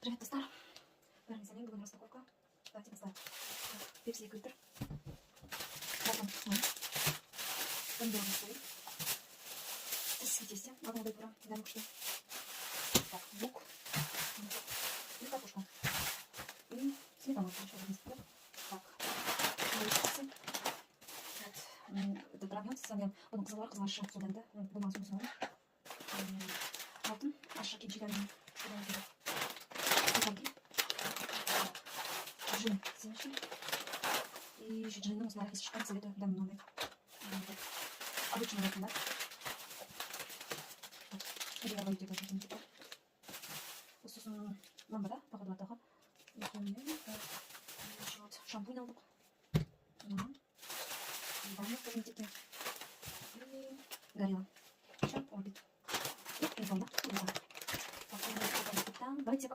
Привет, достар. Бәріңізге сәлем, бүгін распаковка. Давайте поставим. Пепси фильтр. Батон сной. Помидорный соус. Сосиски тесте. Одна бейпура. Кидаем что. Так, лук. И картошка. И сметана. Так. Специи. Это равен сәлем. Оның қызылар қызылашы содан да. Бұлман соны. Алтын. Аша кемшелерін. Джин семечки. И еще джинның осылар кесіп шыққан советую дәмін. Обычный вариант, да? Или я боюсь, это очень типа. Сосын ламбада, походу атаға. Еще вот шампунь алдық. Бамы косметики.